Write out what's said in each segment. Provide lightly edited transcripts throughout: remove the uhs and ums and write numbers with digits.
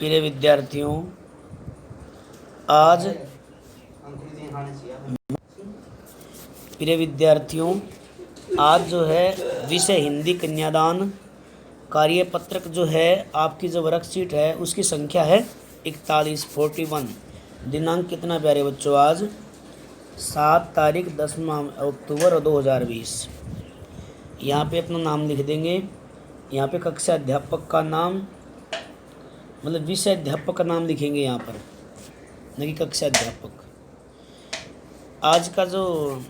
प्रिय विद्यार्थियों, आज जो है विषय हिंदी कन्यादान कार्यपत्रक जो है आपकी जो वर्कशीट है उसकी संख्या है 41 दिनांक कितना प्यारे बच्चों? आज 7 तारीख 10वां अक्टूबर 2020। यहाँ पे अपना नाम लिख देंगे। यहाँ पे कक्षा अध्यापक का नाम मतलब विषय अध्यापक का नाम लिखेंगे यहाँ पर, न कि कक्षा अध्यापक। आज का जो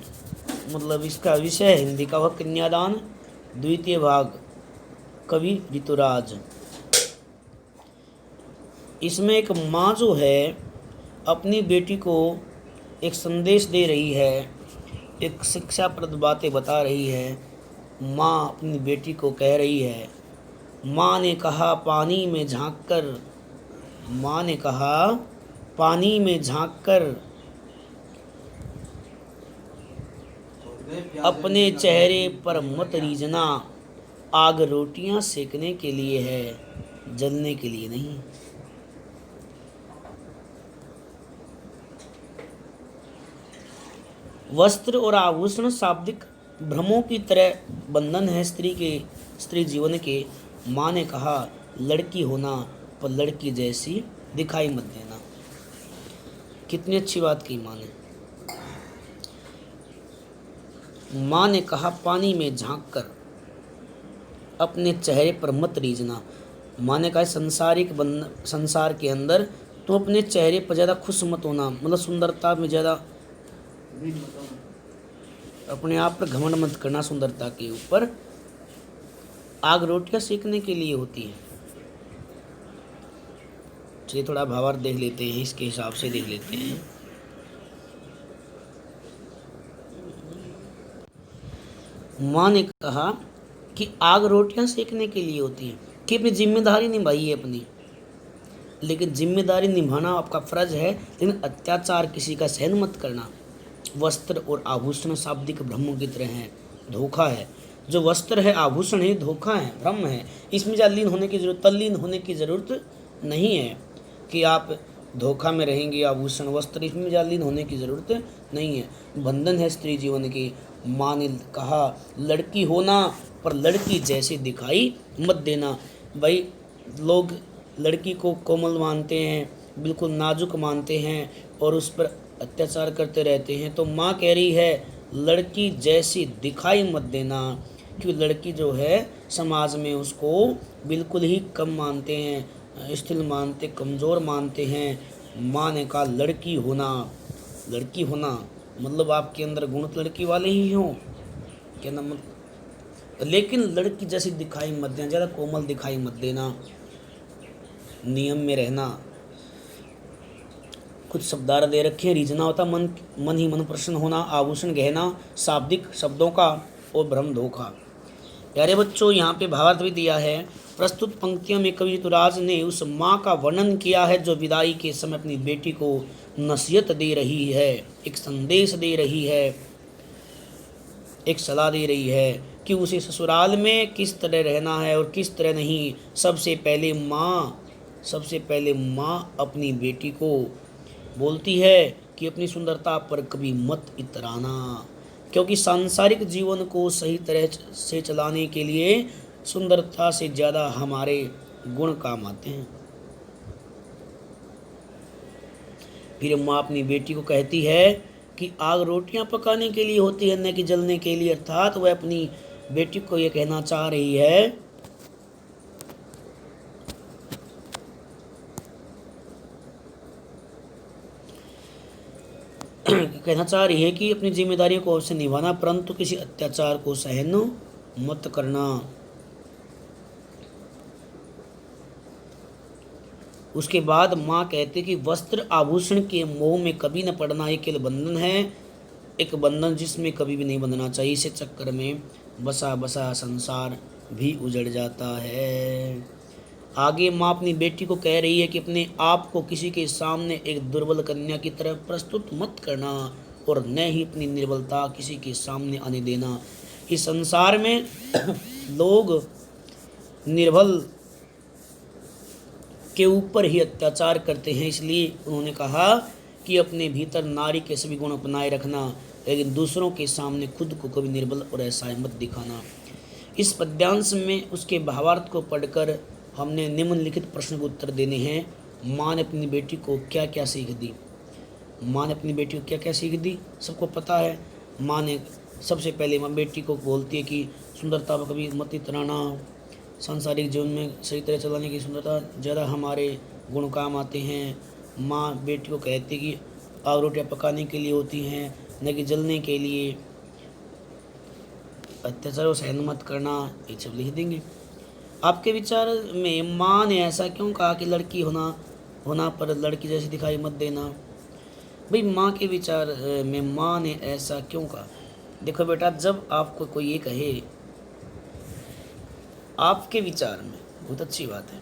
मतलब इसका विषय है हिंदी का, वह कन्यादान द्वितीय भाग, कवि ऋतुराज। इसमें एक माँ जो है अपनी बेटी को एक संदेश दे रही है, एक शिक्षाप्रद बातें बता रही है। माँ अपनी बेटी को कह रही है, माँ ने कहा पानी में झांककर, माँ ने कहा पानी में झांककर अपने चेहरे पर मत रीझना, आग रोटियां सेकने के लिए है, जलने के लिए नहीं। वस्त्र और आभूषण शाब्दिक भ्रमों की तरह बंधन है स्त्री जीवन के। माँ ने कहा लड़की होना पर लड़की जैसी दिखाई मत देना। कितनी अच्छी बात की माँ ने। माँ ने कहा पानी में झांककर अपने चेहरे पर मत रीझना। माँ ने कहा संसार के अंदर तो अपने चेहरे पर ज़्यादा खुश मत होना, मतलब सुंदरता में ज़्यादा अपने आप पर घमंड मत करना। सुंदरता के ऊपर आग रोटियां सेकने के लिए होती है। चलिए थोड़ा भावार्थ देख लेते हैं, इसके हिसाब से देख लेते हैं। माँ ने कहा कि आग रोटियां सेकने के लिए होती है, कि अपनी जिम्मेदारी निभाई है अपनी। लेकिन जिम्मेदारी निभाना आपका फर्ज है, लेकिन अत्याचार किसी का सहन मत करना। वस्त्र और आभूषण शाब्दिक भ्रमों की तरह है, धोखा है। जो वस्त्र है, आभूषण है, धोखा है, भ्रम है। इसमें तल्लीन होने की जरूरत नहीं है कि आप धोखा में रहेंगे। आभूषण वस्त्र इसमें तल्लीन होने की जरूरत नहीं है। बंधन है स्त्री जीवन की। माँ ने कहा लड़की होना पर लड़की जैसे दिखाई मत देना। भाई लोग लड़की को कोमल मानते हैं, बिल्कुल नाजुक मानते हैं और उस पर अत्याचार करते रहते हैं। तो माँ कह रही है लड़की जैसी दिखाई मत देना, क्योंकि लड़की जो है समाज में उसको बिल्कुल ही कम मानते हैं, स्थिल मानते, कमज़ोर मानते हैं। माँ ने कहा लड़की होना मतलब आपके अंदर गुण तो लड़की वाले ही हों, क्या ना, लेकिन लड़की जैसी दिखाई मत देना, ज़्यादा कोमल दिखाई मत देना, नियम में रहना। कुछ शब्दार्थ दे रखे हैं। रीझना होता मन ही मन प्रसन्न होना, आभूषण गहना शाब्दिक शब्दों का, और भ्रम धोखा। प्यारे बच्चों, यहाँ पे भावार्थ भी दिया है। प्रस्तुत पंक्तियों में कवि ऋतुराज ने उस माँ का वर्णन किया है जो विदाई के समय अपनी बेटी को नसीहत दे रही है, एक संदेश दे रही है, एक सलाह दे रही है कि उसे ससुराल में किस तरह रहना है और किस तरह नहीं। सबसे पहले माँ अपनी बेटी को बोलती है कि अपनी सुंदरता पर कभी मत इतराना, क्योंकि सांसारिक जीवन को सही तरह से चलाने के लिए सुंदरता से ज़्यादा हमारे गुण काम आते हैं। फिर माँ अपनी बेटी को कहती है कि आग रोटियां पकाने के लिए होती है, न कि जलने के लिए। अर्थात वह अपनी बेटी को यह कहना चाह रही है कि अपनी जिम्मेदारियों को अवश्य निभाना, परंतु किसी अत्याचार को सहन मत करना। उसके बाद माँ कहती कि वस्त्र आभूषण के मोह में कभी न पड़ना। ये केवल बंधन है, एक बंधन जिसमें कभी भी नहीं बंधना चाहिए। इसे चक्कर में बसा बसा संसार भी उजड़ जाता है। आगे माँ अपनी बेटी को कह रही है कि अपने आप को किसी के सामने एक दुर्बल कन्या की तरह प्रस्तुत मत करना और न ही अपनी निर्बलता किसी के सामने आने देना। इस संसार में लोग निर्बल के ऊपर ही अत्याचार करते हैं। इसलिए उन्होंने कहा कि अपने भीतर नारी के सभी गुण अपनाए रखना, लेकिन दूसरों के सामने खुद को कभी निर्बल और असहाय मत दिखाना। इस पद्यांश में उसके भावार्थ को पढ़कर हमने निम्नलिखित प्रश्न को उत्तर देने हैं। माँ ने अपनी बेटी को क्या क्या सीख दी? माँ ने अपनी बेटी को क्या क्या सीख दी? सबको पता है। माँ ने सबसे पहले माँ बेटी को बोलती है कि सुंदरता पर कभी मत इतराना, सांसारिक जीवन में सही तरह चलाने की सुंदरता ज़्यादा हमारे गुण काम आते हैं। माँ बेटी को कहती है कि आग रोटियाँ पकाने के लिए होती हैं, न कि जलने के लिए। अत्याचार को सहन मत करना, ये सब लिख देंगे। आपके विचार में माँ ने ऐसा क्यों कहा कि लड़की होना पर लड़की जैसी दिखाई मत देना? भाई माँ के विचार में माँ ने ऐसा क्यों कहा? देखो बेटा, जब आपको कोई ये कहे आपके विचार में, बहुत अच्छी बात है,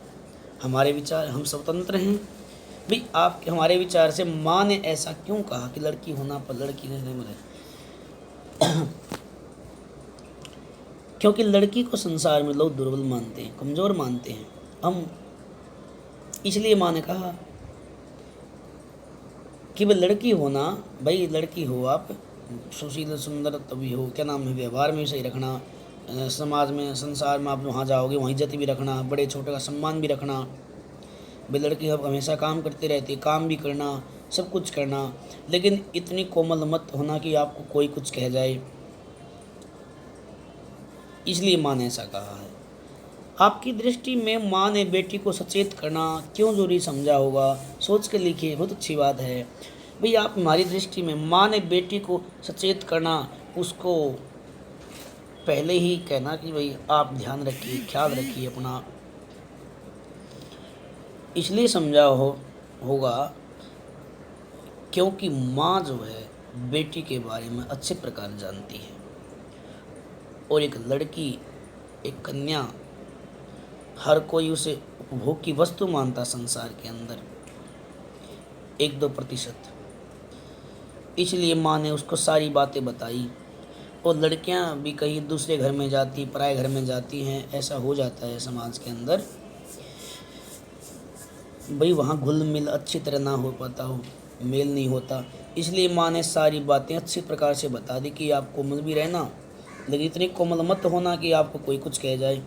हमारे विचार, हम स्वतंत्र हैं भाई। आप हमारे विचार से माँ ने ऐसा क्यों कहा कि लड़की होना पर लड़की नहीं मिले? क्योंकि लड़की को संसार में लोग दुर्बल मानते हैं, कमज़ोर मानते हैं हम। इसलिए माँ ने कहा कि भाई लड़की होना, भाई लड़की हो आप, सुशील सुंदर तभी हो, क्या नाम है, व्यवहार में सही रखना, समाज में संसार में आप वहाँ जाओगे वहीं इज्जत भी रखना, बड़े छोटे का सम्मान भी रखना। भाई लड़की अब हमेशा काम करते रहती है, काम भी करना, सब कुछ करना, लेकिन इतनी कोमल मत होना कि आपको कोई कुछ कह जाए। इसलिए माँ ने ऐसा कहा है। आपकी दृष्टि में माँ ने बेटी को सचेत करना क्यों जरूरी समझा होगा? सोच के लिखिए, बहुत अच्छी बात है भाई। आप हमारी दृष्टि में माँ ने बेटी को सचेत करना, उसको पहले ही कहना कि भाई आप ध्यान रखिए, ख्याल रखिए अपना, इसलिए समझा होगा क्योंकि माँ जो है बेटी के बारे में अच्छे प्रकार जानती है। और एक लड़की, एक कन्या, हर कोई उसे उपभोग की वस्तु मानता संसार के अंदर, 1-2%। इसलिए माँ ने उसको सारी बातें बताई। और लड़कियाँ भी कहीं दूसरे घर में जाती, पराए घर में जाती हैं, ऐसा हो जाता है समाज के अंदर भाई, वहाँ घुल मिल अच्छी तरह ना हो पाता हो, मेल नहीं होता। इसलिए माँ ने सारी बातें अच्छी प्रकार से बता दी कि आप कोमल भी रहना, लेकिन इतनी कोमल मत होना कि आपको कोई कुछ कह जाए।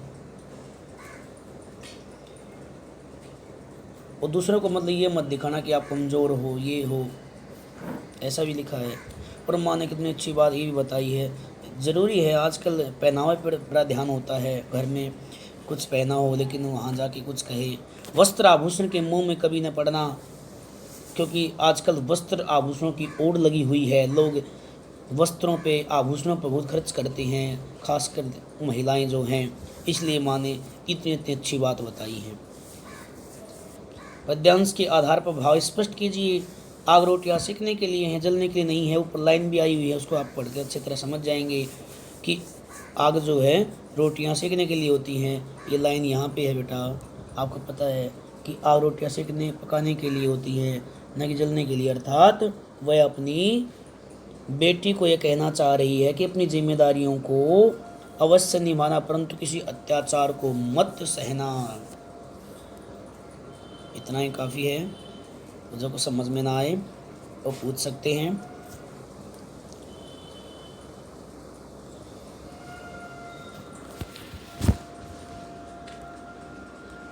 और दूसरों को मतलब ये मत दिखाना कि आप कमज़ोर हो, ये हो, ऐसा भी लिखा है। और माँ ने कितनी अच्छी बात ये भी बताई है। ज़रूरी है, आजकल पहनावे पर बड़ा ध्यान होता है, घर में कुछ पहना हो लेकिन वहाँ जाके कुछ कहे। वस्त्र आभूषण के मुंह में कभी न पड़ना, क्योंकि आजकल वस्त्र आभूषणों की ओढ़ लगी हुई है। लोग वस्त्रों पे, आभूषणों पर बहुत खर्च करते हैं, खासकर महिलाएं जो हैं। इसलिए माँ ने इतनी इतनी अच्छी बात बताई है। पद्यांश के आधार पर भाव स्पष्ट कीजिए। आग रोटियाँ सेकने के लिए हैं, जलने के लिए नहीं है। ऊपर लाइन भी आई हुई है, उसको आप पढ़ के अच्छी तरह समझ जाएंगे कि आग जो है रोटियाँ सेकने के लिए होती हैं। ये लाइन यहाँ पे है बेटा, आपको पता है कि आग रोटियाँ सेकने पकाने के लिए होती है, न कि जलने के लिए। अर्थात वह अपनी बेटी को यह कहना चाह रही है कि अपनी जिम्मेदारियों को अवश्य निभाना, परंतु किसी अत्याचार को मत सहना। इतना ही काफ़ी है। जो को समझ में ना आए वो पूछ सकते हैं।